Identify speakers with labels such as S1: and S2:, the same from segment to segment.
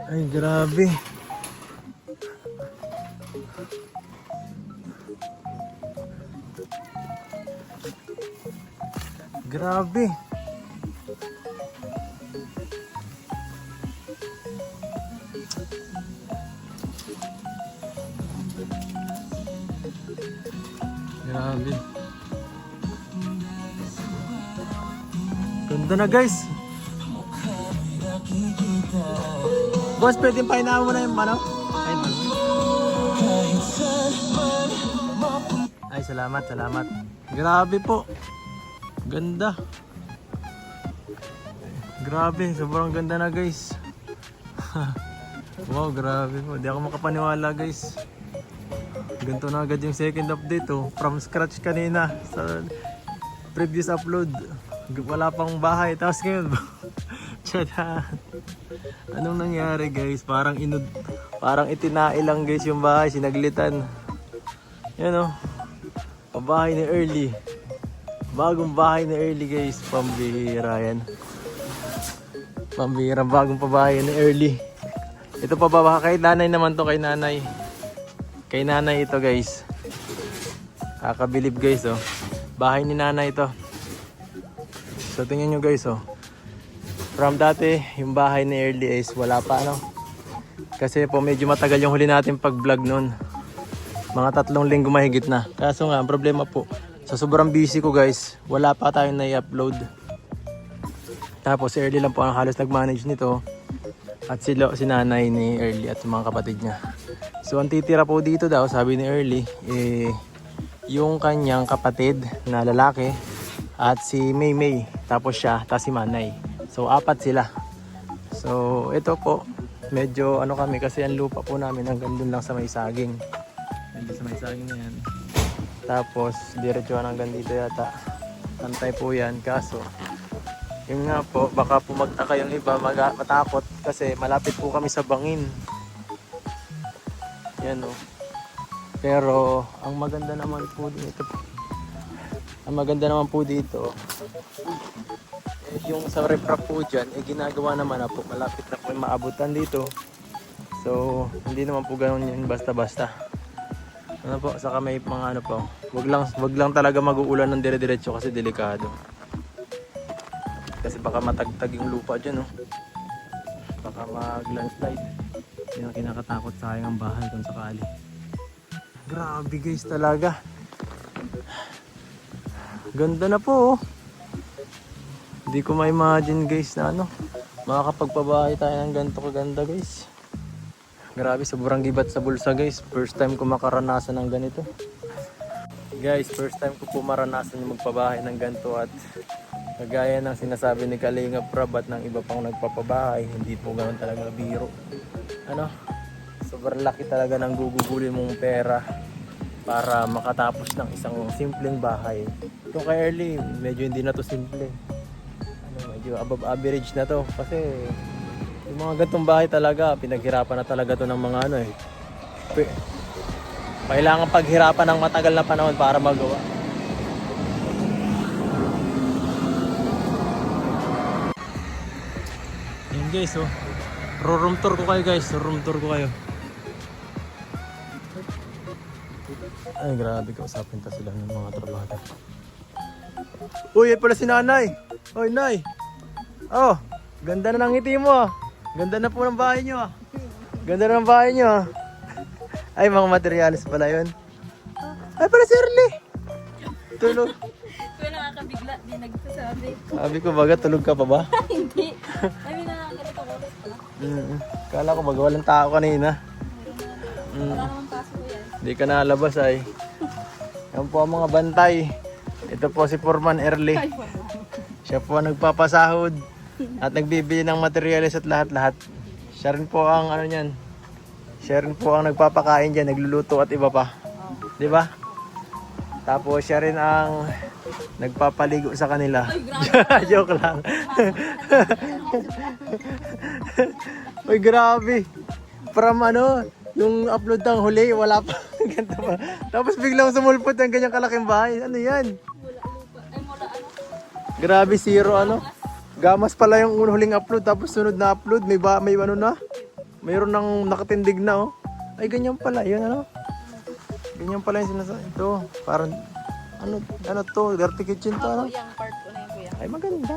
S1: Ay, grabe. Grabe. Grabe. Ganda na guys. Boss, pwedeng pahinaan mo na yung ano? Ay, salamat, salamat. Grabe po. Ganda. Grabe, sobrang ganda na guys. Wow, grabe po. Di ako makapaniwala guys. Ganito na agad yung second update oh. From scratch kanina sa previous upload. Wala pang bahay. Tapos ngayon, tiyada. Anong nangyari guys? Parang itinai lang guys yung bahay. Sinaglitan. Yan oh. Pabahay ni Early. Bagong bahay ni Early guys. Pambihira yan. Pambihira. Bagong pabahay ni Early. Ito pa ba? Kay nanay naman to. Kay nanay. Kay nanay ito guys. Kakabilib guys oh. Bahay ni nanay ito. So tingnan nyo guys oh. From dati yung bahay ni Early is wala pa no. Kasi po medyo matagal yung huli natin pag vlog nun. Mga 3 linggo mahigit na. Kaso nga ang problema po sa sobrang busy ko guys, wala pa tayong na-upload. Tapos si Early lang po ang halos nag-manage nito. At si nanay ni Early at mga kapatid niya. So ang titira po dito daw, sabi ni Early, yung kanyang kapatid na lalaki at si Maymay, tapos siya, tapos si Manay. So 4 sila. So ito po, medyo ano kami kasi ang lupa po namin hanggang dun lang sa may saging. Hanggang sa may saging na yan. Tapos diretso hanggang dito yata. Pantay po yan, kaso yun nga po, baka po magtaka yung iba, matakot kasi malapit po kami sa bangin. Yan o. Pero ang maganda naman po dito, yung sa reprap po dyan, ginagawa naman na po, malapit na po yung maabutan dito. So hindi naman po ganun yun basta-basta. Ano po, saka may mga ano po, wag lang talaga mag-uulan ng dire-diretso kasi delikado. Kasi baka matagtag yung lupa dyan, oh. Baka mag-landslide. Yun ang kinakatakot sa aking ang bahay kung sakali. Grabe guys talaga. Ganda na po, oh. Hindi ko ma-imagine guys na ano, makakapagpabahay tayo ng ganito kaganda guys. Grabe, sobrang gibat sa bulsa guys. First time ko makaranasan ng ganito. Guys, first time ko po maranasan yung magpabahay ng ganito at kagaya ng sinasabi ni Kalinga Prab at ng iba pang nagpapabahay, hindi po ganoon talaga biro. Ano? Sobrang laki talaga ng gugugulin mong pera para makatapos ng isang simpleng bahay. Ito kay Early, medyo hindi na to simple. Ano, medyo above average na to kasi yung mga gantong bahay talaga, pinaghirapan na talaga to ng mga ano eh. Kailangan paghirapan ng matagal na panahon para magawa. Yan guys oh. Room tour ko kayo guys. Room tour ko kayo. Ay grabe, kausapin ta sila ng mga trabahador. Uy, yan pala si nanay. Uy, nay. Oh, ganda na ng ngiti mo ah. Ganda na po ng bahay nyo ah. Ganda na ng bahay nyo ah. Ay, mga materialis pala yun. Ay, pala si Early. Tulog.
S2: Kaya nakakabigla, di nagsasabi.
S1: Sabi ko, baga tulog ka pa ba?
S2: Hindi. Ay, nakakabigla ko pala.
S1: Kala ko baga walang tao kanina.
S2: Wala naman pasok ko yan.
S1: Hindi ka nalabas ay. Yan po ang mga bantay. Ito po si Foreman Early. Siya po ang nagpapasahod at nagbibili ng materialis at lahat-lahat. Siya rin po ang ano niyan. Siya rin po ang nagpapakain dyan, nagluluto at iba pa. Di ba? Tapos siya rin ang nagpapaligo sa kanila. Joke lang. Uy, grabe. From ano, yung upload ng huli, wala pa. Ganda pa. Tapos biglang sumulpot ang ganyang kalaking bahay. Ano yan?
S2: Mula lupa. Ay, mula ano?
S1: Grabe, zero ano. Gamas pala yung huling upload, tapos sunod na upload, may ano na? mayroon ng nakatindig na oh. Ay, ganyan pala. Yun ano? Ganyan pala yung sinasabi. Ito, parang, ano to? Dirty kitchen to, ano?
S2: Yung part ko na yun, kuya.
S1: Ay, maganda.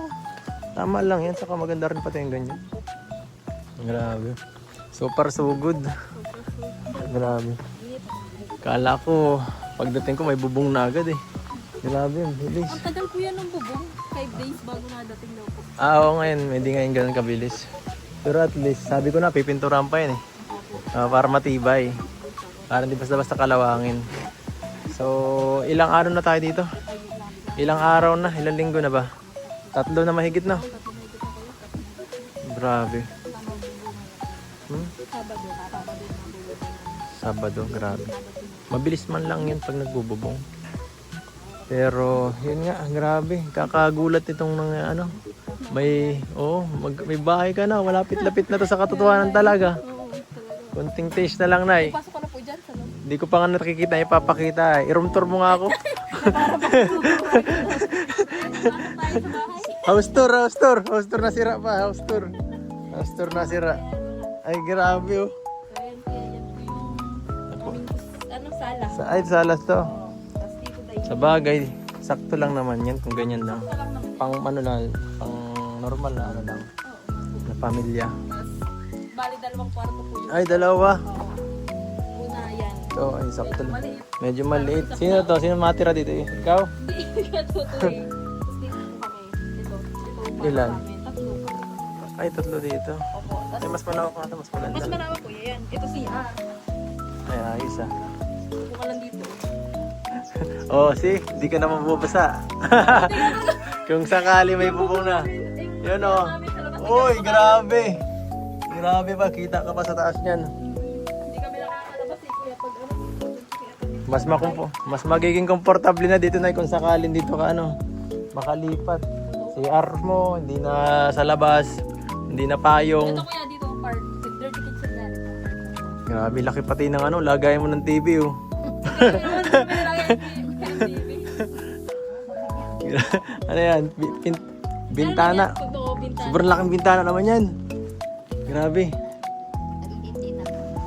S1: Tama lang yan. Saka maganda rin pati yung ganyan. Grabe. So far, so good. Grabe. Kala ko, pagdating ko may bubong na agad eh. Grabe, ang bilis.
S2: Ang tagal kuya ng bubong. 5 days bago nadating daw po.
S1: Oo, ngayon. Hindi ngayon ganun kabilis. Pero at least, sabi ko na, pipinturan pa yan eh. Para matibay. Para hindi basta-basta kalawangin. So, ilang araw na tayo dito? Ilang araw na? Ilang linggo na ba? 3 na mahigit na. Grabe. Sabado, grabe. Mabilis man lang yun pag nagbububong. Pero, yun nga, grabe. Kakagulat itong mga ano. May bahay ka na. Malapit-lapit na to sa katotohanan talaga.
S2: Oo, talaga.
S1: Kunting taste na lang na eh.
S2: Pasok ka na po dyan sa loob.
S1: Hindi ko pa nga nakikita, ipapakita eh. I-room tour mo nga ako. House tour na sira pa, house tour na sira. Ay, grabe oh.
S2: Ayan, kuya, yan po yung sala.
S1: Ay, salas to.
S2: Tapos dito tayo.
S1: Sa bagay, sakto lang naman yan kung ganyan lang.
S2: Ito lang naman.
S1: Pang ano lang, pang normal na ano lang, na pamilya.
S2: Tapos, bali dalawang kwarto po yun.
S1: Ay, dalawa.
S2: Oo. Una yan.
S1: Ito, ay sakto lang.
S2: Maliit.
S1: Medyo maliit. Sino to? Sino matira dito eh? Ikaw?
S2: Hindi ka tutuloy. Tapos dito po kami. Ito para
S1: Ilan?
S2: kami. Tatlo pa.
S1: Ay, 3 dito.
S2: Opo.
S1: Ay,
S2: Tapos,
S1: mas malawak nga ito, mas maganda.
S2: mas malawak po yan. Ito si
S1: Ay, ayos ah.
S2: Kung ka lang dito.
S1: Oh, see? Di ka na mabubasa. Kung sakali may bubong na. Yun oh. Uy, grabe. Grabe ba? Kita ka pa sa taas niyan.
S2: Hindi kami nakakalabas eh kuya pag
S1: Mas magiging komportable na dito na kung sakalin dito ka makalipat. CR mo, hindi na sa labas, hindi na payong.
S2: Ito kuya dito ang part. Dirty kitchen na.
S1: Grabe, laki pati ng lagay mo ng TV oh. Ano yan? Bintana.
S2: Bintana.
S1: Sobrang laking bintana naman yan. Grabe.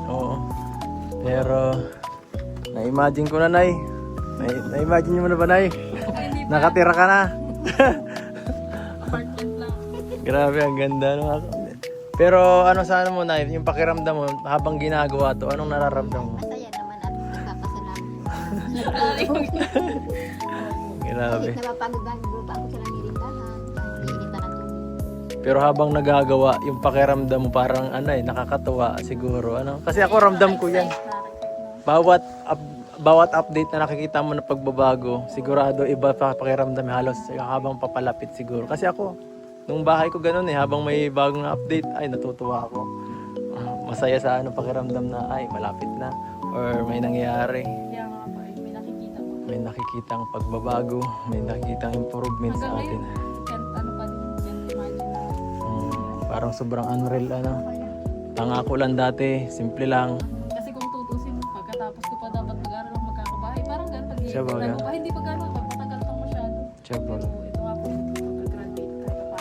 S1: Oo. Pero, na-imagine ko na, Nay. Na-imagine mo na ba, Nay? Nakatira ka na.
S2: Apartment lang.
S1: Grabe, ang ganda. Pero ano sa mo, Nay? Yung pakiramdam mo, habang ginagawa to, anong nararamdam mo?
S3: Masaya naman at nakakasalamat.
S1: Grabe.
S3: Kahit napapagod ba ako sa langirindahan, iniinitan ng tubig.
S1: Pero habang nagagawa, yung pakiramdam mo parang nakakatuwa siguro. Kasi ako ramdam ko yan. Bawat update na nakikita mo na pagbabago, sigurado iba pa pakiramdam halos habang papalapit siguro. Kasi ako, nung bahay ko ganun habang may bagong update, ay natutuwa ako. Masaya sa pakiramdam na ay malapit na or may nangyayari.
S2: Kaya nga pa, may nakikita po.
S1: May nakikitang pagbabago, may nakikitang improvement sa
S2: Hanggang
S1: atin.
S2: ngayon, ano pa din, can't imagine na.
S1: Parang sobrang unreal Tangako lang dati, simple lang.
S2: Kasi kung tutusin mo, pagkatapos ko pa dapat mag-aral ng magkakabahay, parang gano'n
S1: Siya ba yan?
S2: hindi pa gano'n, matagal pang masyado.
S1: Siyempre.
S2: So, ito nga po, pag-graduate kahit pa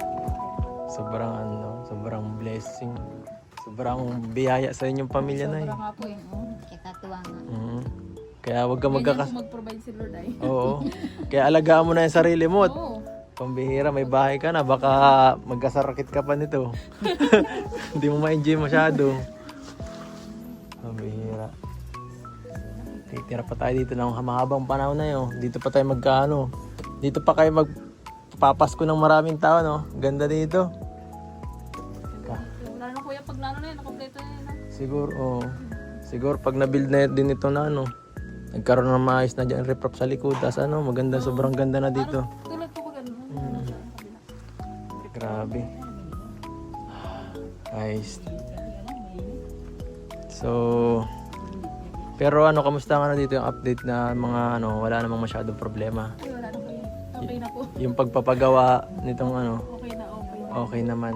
S2: paano.
S1: Sobrang blessing. Sobrang biyaya sa inyong pamilya na
S2: Sobrang nga po eh.
S3: Kaya katuwa nga.
S1: Kaya wag ka
S2: Ganyan po mag-provide si Lord ay.
S1: Oo. Kaya alagaan mo na yung sarili mo. At
S2: Oo.
S1: pambihira, may bahay ka na. Baka magkasakit ka pa nito. Hindi mo ma-enjoy masyado. Pambihira. Titira pa tayo dito ng mahabang panahon na yun. Dito pa tayo Dito pa kayo magpapasko ng maraming tao, no? Ganda dito.
S2: Wala na kuya, pag lalo na yun, nakompleto na yun.
S1: Siguro pag na-build na din ito na nagkaroon ng maayos na dyan reprop sa likod. Tas maganda, sobrang ganda na dito.
S2: Tulad po ko gano'n.
S1: Grabe. Nice. So, pero kamusta dito yung update na mga wala namang masyadong problema.
S2: Ay, wala na po yun. Okay na po.
S1: Yung pagpapagawa nitong
S2: Okay na.
S1: okay naman.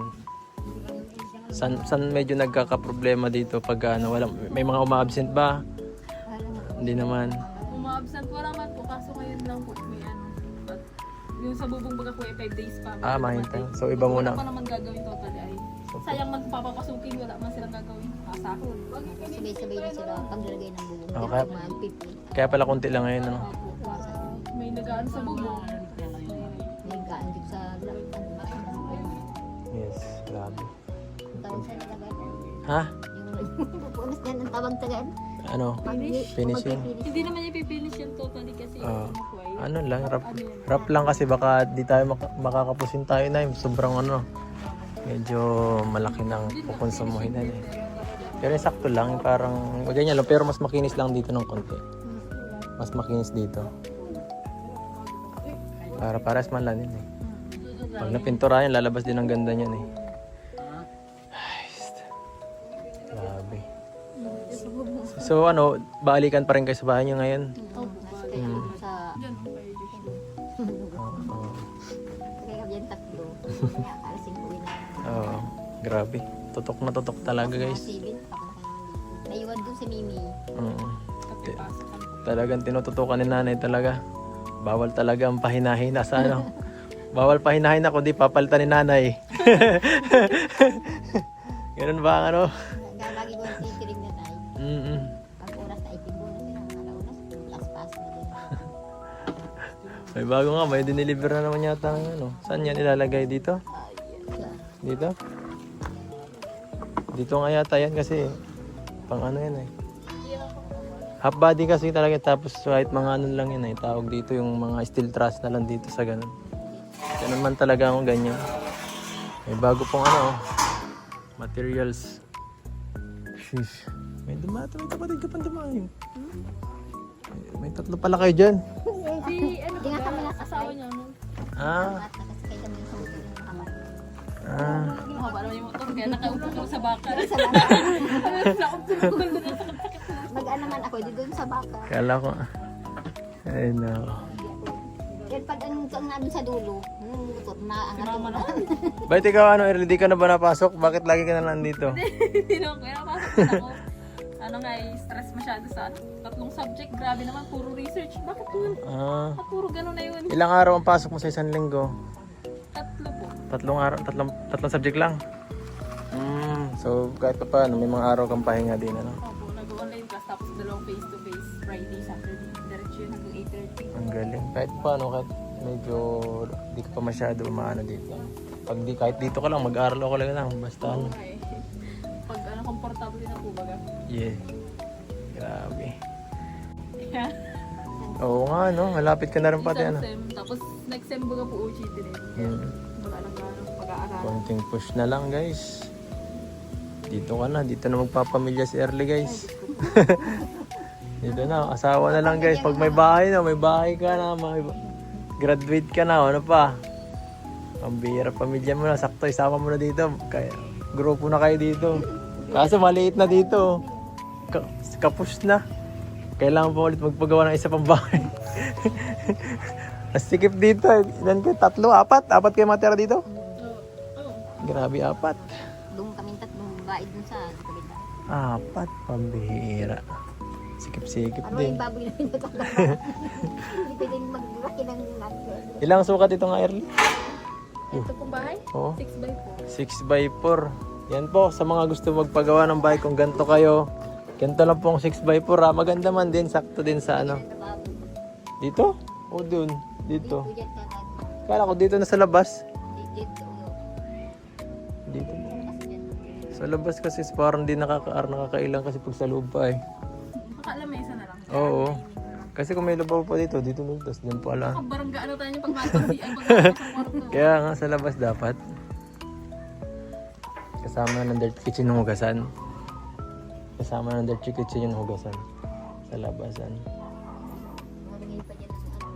S1: San medyo nagkakaproblema dito pag may mga uma-absent ba? Hindi naman.
S2: Uma-absent wala man po, kaso ngayon lang po may At yung sa bubong baga kuya, 5 days pa.
S1: Mahintay. So iba muna.
S2: Ano pa naman gagawin totally ay Sayang magpapapasukin, wala man silang gagawin. Kasahod.
S3: Sabay-sabay na sila paglalagay ng bubong.
S1: Oo,
S3: Kaya
S1: kaya-
S3: magpipi.
S1: Kaya pala konti lang ngayon, ano?
S2: Opo, para may nagaan sa bubong.
S3: May gaan dito sa
S1: Yes, grabe.
S3: tawag sa nilagay.
S1: Ha?
S3: Yung pupunas dyan ang tawag sa gaan.
S1: Ano? Finish yun?
S2: Hindi naman yung pipinish yan totally kasi
S1: Oo.
S2: ano po ay.
S1: Ano lang, rap lang kasi baka di tayo makakapusin tayo na sobrang ano. Medyo malaki nang kukonsumuhin na eh. Pero yung sakto lang, parang ganyan lang. Pero mas makinis lang dito ng konti. Mas makinis dito. Para pares man lang yun eh. Pag napintura yan, lalabas din ang ganda niyan eh. Ay, grabe. So ano, balikan pa rin kayo sa bahay niyo ngayon?
S3: Sa
S2: Diyan, okay.
S1: Oo.
S3: kaya kami yan tatlo. Kaya akalasing ko na.
S1: Oo, grabe. Tutok na tutok talaga guys.
S3: Sibin, papunta naman dito. Naiwan doon si Mimi.
S1: Oo.
S2: Kapipasok ka.
S1: Talagang tinututukan ni nanay talaga. Bawal talaga ang pahinahina sa ano. Bawal pahinahina kundi papalitan ni nanay. Ganun ba ang ano?
S3: Lagi ko ang titiring na tayo. Pag oras na itibo na sila, mga launas, pas-pas na din.
S1: May bago nga, may dineliver na naman yata ng ano. Saan yan ilalagay dito? Dito? Dito nga yata yan kasi pang ano yan eh. Half body kasi talaga tapos kahit mga ano lang yan eh. Tawag dito yung mga steel truss na lang dito sa ganun. Ganun man talaga ako ganyan. May bago pong ano materials. Sheesh. May kapatid ka pang dumayo. May tatlo pala kayo dyan.
S2: Di, ano
S3: Di nga kami
S2: ba?
S3: nasa
S2: Asawa niya, no?
S1: Ah.
S3: At kasi kayo kami sa motor ng kamar.
S1: Ah.
S2: Mahaba naman yung motor, kaya nakaupo ko sa baka.
S3: Mag-ano man ako, di doon sa baka.
S1: Kala ko. Ay no.
S3: Yan pag ang nandun sa dulo, motor na ang
S2: Mama na.
S1: Ba't ikaw ano, early di ka na ba napasok? Bakit lagi ka na lang dito?
S2: Hindi naman kaya napasok na ako. Ano nga, stress masyado sa ano. Tatlong subject, grabe naman, puro research. Bakit yun?
S1: Ah.
S2: Puro gano'n na yun.
S1: Ilang araw ang pasok mo sa isang linggo?
S2: Tatlo po.
S1: Tatlong araw, tatlong subject lang. So kahit pa paano, may mga araw kang pahinga din ano.
S2: Opo, nag-online class tapos dalawang face-to-face, Friday, Saturday. Diretso yun hanggang 8:30.
S1: Ang galing. Kahit paano, kahit medyo di ka pa masyado umaano dito. Pag di, kahit dito ka lang, mag-aaral ako lang basta ano.
S2: Okay. Pag ano, komportable na po baga.
S1: Yeah. Grabe.
S2: Yeah.
S1: Oo nga no, malapit ka na rin pati ano.
S2: Sem. Tapos next sem baga po OJT din. Wala lang gano'ng pag-aaral.
S1: Konting push na lang guys. Dito ka na, dito na magpapamilya si Early guys. Dito na, asawa na lang guys. Pag may bahay na, may bahay ka na, may graduate ka na, ano pa. Ang bihira pamilya mo na, sakto isama mo na dito. Kaya, grupo na kayo dito. Kaso maliit na dito. Kapush na. Kailangan pa ulit magpagawa ng isa pang bahay. Sikip dito. Ilan kayo? 3, 4? 4 kayo matira dito? Grabe, 4.
S3: Doon kaming tatlong babae dun sa kabila.
S1: 4, pambihira. Sikip-sikip
S3: Ano
S1: din.
S3: yung baboy na pinatanda? Hindi pwedeng maglaki ng natin.
S1: Ilang sukat ito nga Early?
S2: Ito pong bahay?
S1: Oo.
S2: 6x4.
S1: 6x4. Yan po, sa mga gusto magpagawa ng bahay, kung ganito kayo, ganito lang pong 6x4 ha. Maganda man din, sakto din sa ano. Dito? O dun? Dito.
S3: Diyan ka na.
S1: Kala ko dito na sa labas.
S3: Dito.
S1: Dito.
S3: Kasi dyan.
S1: Sa labas kasi parang di nakakailang kasi pag sa loob pa eh.
S2: Makalamesa na lang.
S1: Oo. Kasi kung may labaw pa dito, dito na, tapos dyan pala.
S2: Kabarangga ano tayo yung pagmasok si ay pagmasok sa kwarto.
S1: Kaya nga sa labas dapat. Kasama ng dirt kitchen yung hugasan. Kasama ng dirt kitchen yung hugasan. Sa labasan.
S3: Malagay pa dyan ng ano.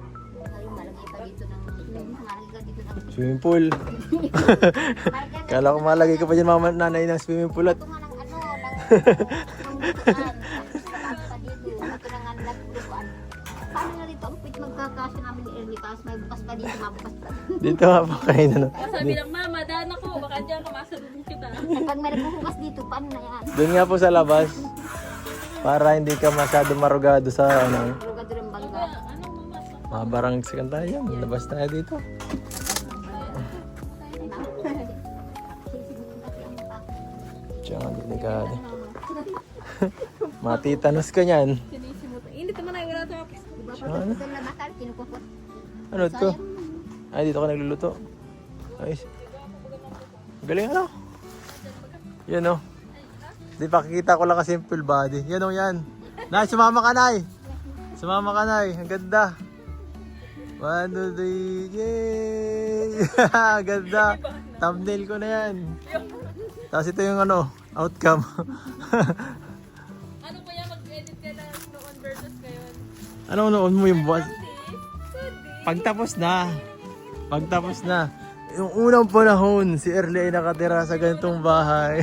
S3: Ayun, malagay pa dito ng malagay ka dito ng
S1: Swimming pool. Kala ko malagay ka pa dyan mama nanay ng swimming pool at
S3: ito nga ng ano, ng butuan. Tapos pa dito. Ito na nga nagbutuan. Paano na dito ang pit magkakasya namin ni Ernie? Tapos may bukas pa dito, mabukas pa.
S1: dito nga po kayo na.
S2: Sabi lang, mama, daan ako. Baka dyan ka masalubong kita.
S3: Pag may nagbubukas dito, paano na yan?
S1: Doon nga po sa labas. Para hindi ka masyado marugado sa ano.
S3: Lugado ng bangga.
S2: Anong mama?
S1: Mabarang sikan tayo yan. Labas tayo dito. Delikado. Matitanos ka niyan.
S2: Sinisimot. Hindi naman ay wala tapos.
S3: Diba
S1: Ano?
S3: pag doon labasan, kinukukot.
S1: Ano to? Ay, dito ka nagluluto. Ayos. Galing ano? Yan o. Di pakikita ko lang kasi yung full body. Yan o yan. Nay, sumama ka Nay. Sumama ka Nay. Ang ganda. 1, 2, 3. Yay! Ganda. Thumbnail ko na yan. Tapos ito yung ano, outcome.
S2: Ano kaya mag-edit ka na noon versus ngayon?
S1: Ano noon mo yung boss?
S2: Hindi.
S1: Pagtapos na. Pagtapos na. Yung unang panahon, si Erle ay nakatira sa ganitong bahay.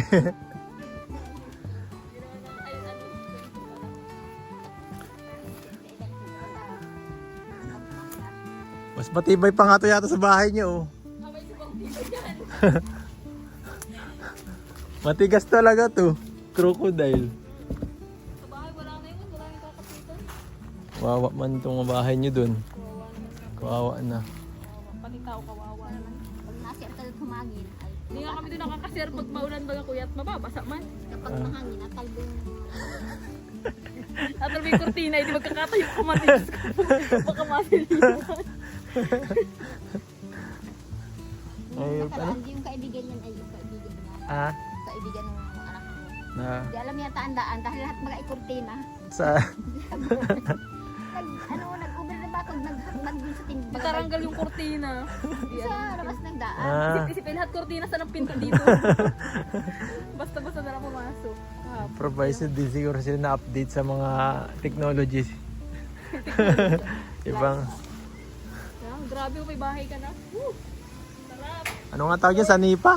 S1: Mas matibay pa nga to yata sa bahay niyo. Oh.
S2: Kamay sa bang dito yan.
S1: Matigas talaga to. Crocodile.
S2: Sa bahay wala na yun. Wala nang kakapitan.
S1: Wawa man itong bahay niyo dun.
S2: Kawawa naman.
S1: Kawawa na.
S2: Panitaw kawawa naman.
S3: Pag nasir tayo kumagin, ay
S2: Hindi nga kami doon nakakasir pag maulan baga kuya at mababasa man.
S3: kapag mahangin, natalbong
S2: At may kurtina, hindi magkakatayo ka man. Baka masilihan.
S1: Ay,
S3: nakaraan, yung kaibigan yan ay yung kaibigan na.
S1: Ah,
S3: Kaibigan ng anak mo.
S1: na
S3: Di alam yata ang daan dahil lahat mga ikurtina.
S1: sa
S3: Nag-uber na ba pag naghangman din sa timba?
S2: Mataranggal yung kurtina. Hindi
S3: Sa
S2: alam.
S3: labas ng daan.
S1: ah,
S2: Isip-isipin lahat kurtina sa ng pinto dito. Basta-basta na lang pumasok. Ah,
S1: proviso din siguro sila na update sa mga technologies. Ibang,
S2: grabe may bahay ka na. Woo! Sarap.
S1: ano nga tawag yan? Sanipa?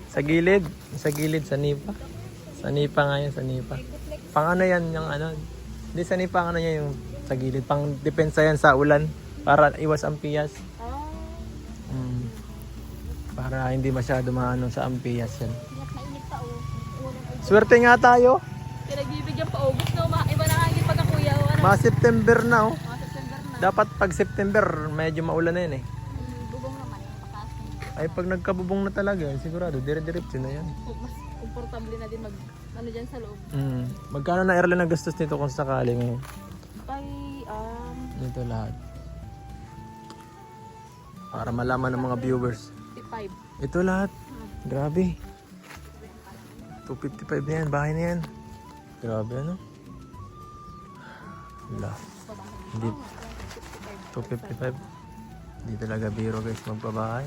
S1: Sa gilid? Sa gilid, sanipa? Sanipa nga yan, sanipa. Pang ano yan, yung ano? Hindi, sanipa ang ano yan yung sa gilid. Pang depensa yan sa ulan. Para iwas ampiyas.
S2: Ah,
S1: Para hindi masyado maano sa ampiyas yan.
S3: Ingat mainit pa o.
S1: Swerte nga tayo.
S2: pinagbibigyan pa August na iba na hangin pagka kuya. Ano?
S1: Mga September na oh.
S2: Mga September na.
S1: Dapat pag September, medyo maulan na yan eh.
S3: Bubong naman yung bakas.
S1: Ay pag nagkabubong na talaga, sigurado, dire-diretso na yan.
S2: Mas komportable na din mag ano dyan sa loob.
S1: Magkano na Erlen ang gastos nito kung sakali ngayon?
S2: Ay,
S1: Dito lahat. Para malaman ng mga viewers.
S2: 55.
S1: Ito lahat. Grabe. 255 na yan, bahay na yan. Grabe ano? Wala. Hindi. 255. Hindi talaga biro guys magpabahay.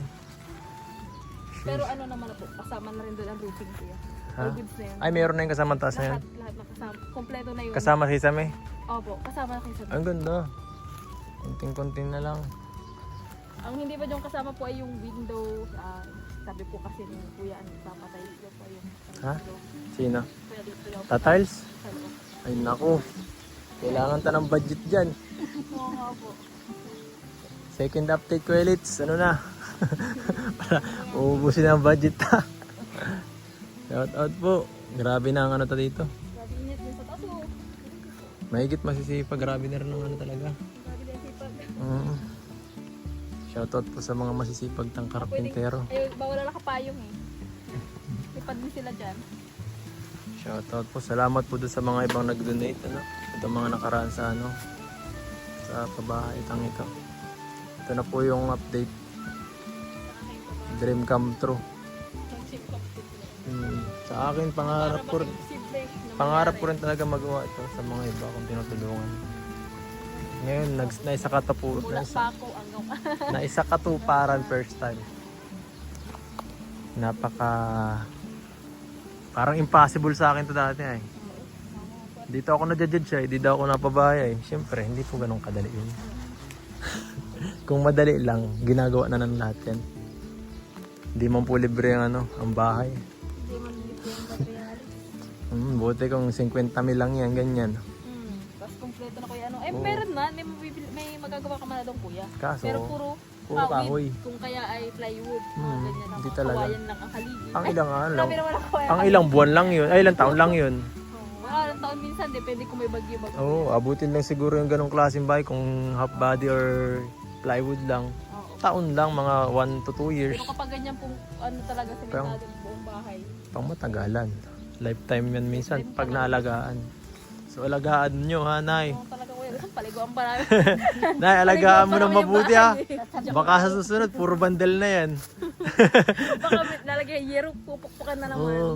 S2: Pero ano naman na po, kasama na rin doon ang roofing kuya.
S1: Ha?
S2: All goods na yun.
S1: Ay, meron na yung kasama taas na yan.
S2: Lahat na kasama. Kompleto na yun.
S1: Kasama si Isame.
S2: Opo, kasama na kayo sa
S1: Ang ganda. Konting-konting na lang.
S2: Ang hindi ba yung kasama po ay yung window, sabi po kasi ni kuya, papatay dito po yung
S1: Ha? Sino?
S2: Kuya dito daw
S1: Tatiles?
S2: sa loob.
S1: Ay naku. Kailangan ta ng budget dyan.
S2: Oo nga po.
S1: Second update ko Elits. Ano na? Para uubusin ang budget ta. Shout out po. Grabe na ang ano ta dito.
S2: Grabe init din sa taas oh.
S1: Mahigit masisipag. Grabe na rin ang ano talaga.
S2: Grabe din sipag.
S1: Shout out po sa mga masisipag tang karpintero.
S2: Ay, bawal na kapayong eh. Lipad din sila dyan.
S1: Shout out po. Salamat po doon sa mga ibang nag-donate. Ano? Ito mga nakaraan sa ano. Sa pabahay. Itang ito. Ito na po yung update. Dream come true. Sa akin, pangarap ko rin. Pangarap ko rin talaga magawa ito sa mga iba kung tinutulungan. Ngayon, naisakatuparan.
S2: Bulak pa ako hanggang
S1: Naisakatuparan first time. Parang impossible sa akin to dati ay. Dito ako na-judge ay, di daw ako napabahay ay. Siyempre, hindi po ganun kadali yun. Kung madali lang, ginagawa na ng lahat yan. Hindi man po libre ang ang bahay.
S2: hindi man libre yung material.
S1: Buti kung 50 mil lang yan, ganyan.
S2: Tapos kompleto na kuya ano. Eh,
S1: Oo.
S2: meron man. May magagawa ka man na doon kuya.
S1: Kaso,
S2: Pero puro
S1: puro kahoy.
S2: kahoy. Kung kaya ay plywood. Mga ganyan lang.
S1: hindi talaga.
S2: Kawayan lang ang haligi.
S1: Ang ilang lang.
S2: Sabi naman ako.
S1: Ang ilang buwan lang yun. Ay, ilang taon lang yun.
S2: Wala lang taon minsan. Depende kung may bagyo.
S1: Oo, abutin lang siguro yung ganong klaseng bahay kung half body or plywood lang.
S2: Oo.
S1: Taon lang, mga 1 to 2 years.
S2: Pero kapag ganyan pong ano talaga sementado yung buong bahay.
S1: Pang matagalan. Lifetime yan minsan pag naalagaan. So alagaan nyo ha, Nay.
S2: Oo, talaga kuya. Gusto paliguan pa namin.
S1: Nay, alagaan mo
S2: Paliguan pa
S1: ng
S2: namin yung
S1: mabuti ha.
S2: bahay.
S1: Baka sa susunod, puro bandel na yan.
S2: Baka lalagay yero, pupukpukan na naman.
S1: Oo.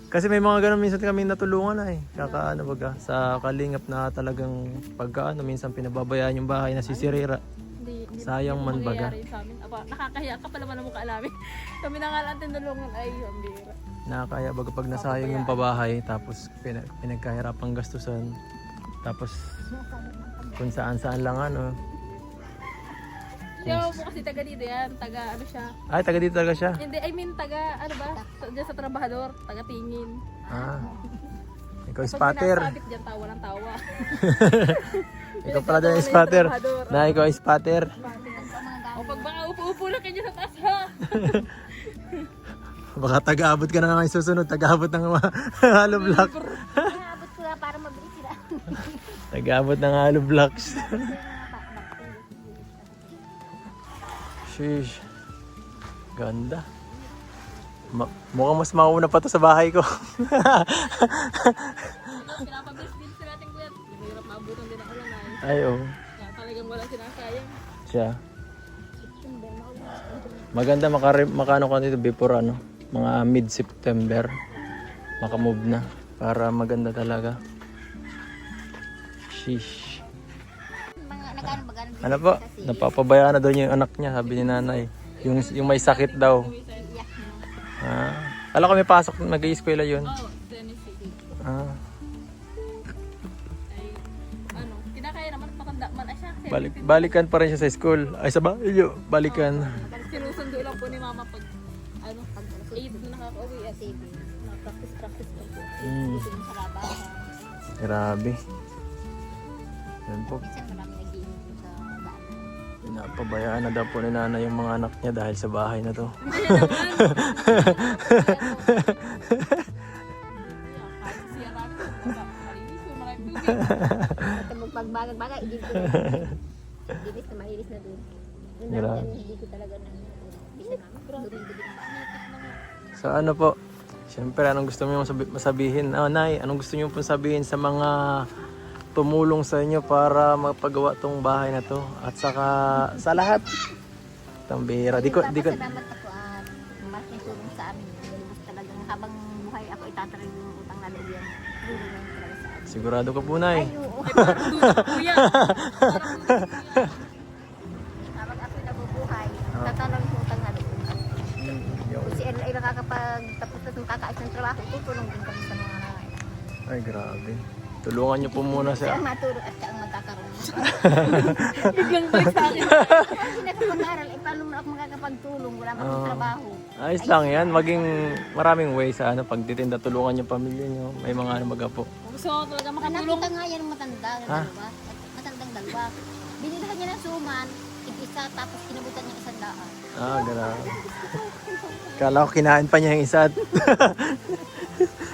S1: Kasi may mga ganun minsan kami natulungan na eh. Kaka ano baga, sa kalingap na talagang pagka ano, minsan pinababayaan yung bahay nasisirira.
S2: Hindi
S1: Sayang man baga.
S2: mangyayari sa amin. Aba, nakakahiya ka pala naman mukha namin. Kami na nga lang tinulungan ay ang bira.
S1: Nakakaya baga pag nasayang yung pabahay, tapos pinagkahirapang gastusan. Tapos kung saan lang ano.
S2: Siya po kasi taga dito yan, taga ano siya.
S1: Ay, taga dito talaga siya.
S2: Hindi, I mean taga ano ba? Diyan sa trabahador, taga tingin.
S1: Ah. Ikaw
S2: Pag
S1: spatter.
S2: sinasabit dyan, tawa ng tawa.
S1: Ikaw pala dyan spatter. Na ikaw spatter.
S2: O pag baka upo-upo lang kayo sa taas ha.
S1: Baka taga-abot ka na ngayon susunod. Taga-abot ng hollow block.
S3: Naabot ko na para mabilis sila.
S1: Taga-abot ng hollow blocks. Sheesh. Ganda. Mukhang mas mauna pa to sa bahay ko.
S2: Pinapabilis din sa natin kuya. Mahirap maabutan din ang ulan ay.
S1: Ay, oh.
S2: Kaya talagang walang sinasayang.
S1: Siya. Maganda makano ka dito before ano, mga mid-September. Makamove na. Para maganda talaga. Sheesh.
S3: Mga nagano ba ganun
S1: Ano po? Napapabayaan na doon yung anak niya, sabi ni nanay. Yung may sakit daw.
S3: iyak mo.
S1: Ah. Alam ko may pasok, mag-i-eskwela yun.
S2: Oh, Tennessee.
S1: Ah.
S2: Ay, ano, kinakaya naman at matanda man ay siya.
S1: Balikan pa rin siya sa school. Ay, sa bahay yun. Balikan.
S2: Sinusundo lang po ni mama pag, ano, pag 8 na nakaka-uwi at practice pa po.
S1: Mm.
S3: Gusto mo sa labahan.
S1: Grabe. Yan po.
S3: Minsan marami nag-iinit sa daan.
S1: Pinapabayaan na daw po ni nanay yung mga anak niya dahil sa bahay na to.
S2: Hindi naman. Kahit siya namin, malinis po, maraming tubig.
S3: At magpagbaga-baga, idin ko na. Dinis na malinis na doon. Doon na
S1: Grabe.
S3: hindi ko talaga na. Bisa namin. During-during ba?
S1: So ano po? Siyempre, anong gusto niyo masabihin? Oh, Nay, anong gusto niyo po sabihin sa mga tumulong sa inyo para mapagawa tong bahay na to? At saka sa lahat. Tambira. Di ko.
S3: Salamat ako at malaking tulong sa amin. Lubos talagang habang buhay ako itataray yung utang na loob yan. Tulong yan talaga sa amin.
S1: Sigurado ka po, Nay.
S3: Ay, oo.
S2: Kuya. Parang kuya.
S3: Habang ako nabubuhay, tatalong yung utang na loob. Kung si Erla ay nakakapagtapos na yung kakais ng trabaho, tutulong din kami sa mga nanay.
S1: Ay, grabe. Tulungan niyo po muna
S3: Siya
S1: siya.
S3: ang matulog at siya ang magkakaroon.
S2: Biglang balik sa akin.
S3: Kung hindi nakapag-aral, eh paano mo ako makakapagtulong? Wala pa akong trabaho.
S1: Ayos lang yan. Maging maraming way sa ano, pagtitinda, tulungan yung pamilya niyo. May mga ano baga po.
S2: Gusto ko talaga makatulong.
S3: Nakita nga yan ng matanda, dalawa. Matandang dalawa. Binilhan niya ng suman, tig-isa, tapos kinabutan niya 100.
S1: Ah, grabe. Kala ko kinain pa niya yung isa.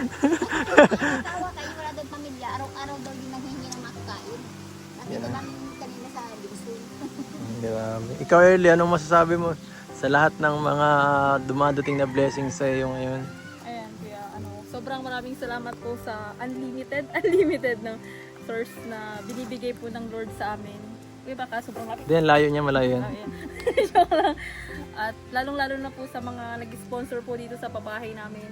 S3: Tawa kayo, wala doon pamilya. Araw-araw daw din nanghihingi ng makakain. Nakita namin kanina sa Bigsun.
S1: Grabe. Ikaw, Early, anong masasabi mo sa lahat ng mga dumadating na blessings sa iyo ngayon?
S2: Ayan, kuya, ano, sobrang maraming salamat po sa unlimited na source na binibigay po ng Lord sa amin. Kuya, baka sobrang lapit.
S1: Then, layo niya, malayo yan.
S2: Ayan. Joke lang. At lalong-lalo na po sa mga nag-sponsor po dito sa pabahay namin.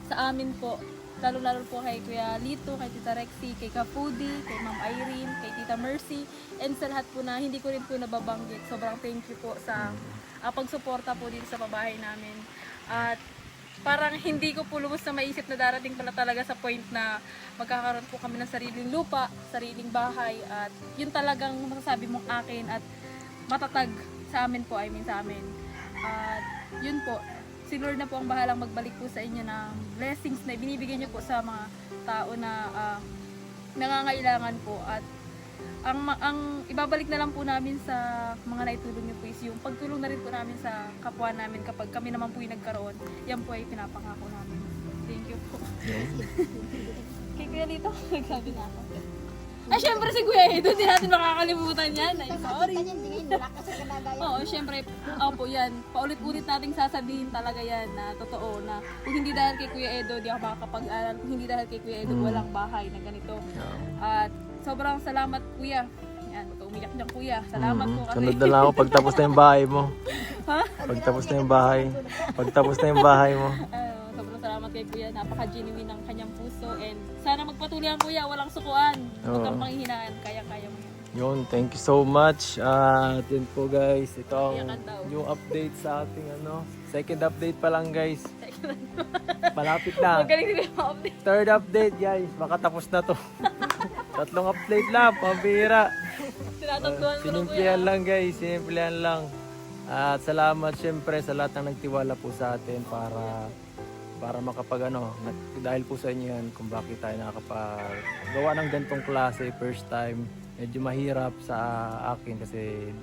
S2: Sa amin po, lalong-lalo po kay Kuya Lito, kay Tita Rexy, kay Kapudi, kay Ma'am Irene, kay Tita Mercy, and sa lahat po na hindi ko rin po nababanggit. Sobrang thank you po sa pagsuporta po dito sa pabahay namin. At parang hindi ko po lubos na maisip na darating pala talaga sa point na magkakaroon po kami ng sariling lupa, sariling bahay, at yun talagang masasabi mong akin at matatag sa amin po, sa amin. At yun po, si Lord na po ang bahalang magbalik po sa inyo ng blessings na binibigay niyo po sa mga tao na nangangailangan po. At ang ibabalik na lang po namin sa mga naitulong niyo po is yung pagtulong na rin po namin sa kapwa namin kapag kami naman po yung nagkaroon. Yan po ay pinapangako namin. Thank you po. Kay Kuya dito, nagsabi na ako. Ay, syempre si Kuya Edo, hindi natin makakalimutan yan. Ay,
S3: Sorry.
S2: sorry.
S3: Kanya, hindi ngayon, wala ka sa kalagayan.
S2: Oo, syempre, opo yan. Paulit-ulit nating sasabihin talaga yan na totoo na kung hindi dahil kay Kuya Edo, di ako makakapag-aral. Kung hindi dahil kay Kuya Edo, walang bahay na ganito. At sobrang salamat Kuya. Yan, huwag ka umiyak dyan Kuya. Salamat po kasi.
S1: Sunod na lang ako pagtapos na yung bahay mo.
S2: Ha?
S1: Pagtapos na yung bahay. Pagtapos na yung bahay mo.
S2: Sobrang salamat kay Kuya. Napaka-genuine ng kanyang puso. And sana magpatuloy ang Kuya. Walang sukuan. Huwag kang panghihinaan. Kaya-kaya mo yan.
S1: Yun, thank you so much. At yun po guys, ito ang
S2: Iyakan daw.
S1: yung update sa ating second update pa lang guys. Malapit na.
S2: Magaling si Kuya ma-update.
S1: Third update guys, baka tapos na to. Tatlong update lang, pambira.
S2: Tinatatluhan mo na Kuya.
S1: Sinimplihan lang guys, sinimplihan lang. At salamat syempre sa lahat ng nagtiwala po sa atin para makapag dahil po sa inyo yan kung bakit tayo nakakapagawa ng gantong klase first time. Medyo mahirap sa akin kasi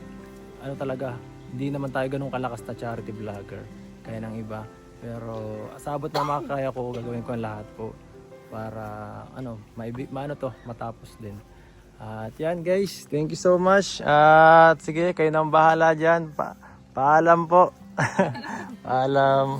S1: talaga, hindi naman tayo ganun kalakas na charity vlogger kaya ng iba. Pero sabot na makakaya ko, gagawin ko ang lahat po para matapos din. At yan guys, thank you so much. At sige, kayo nang bahala dyan. Paalam po. Paalam.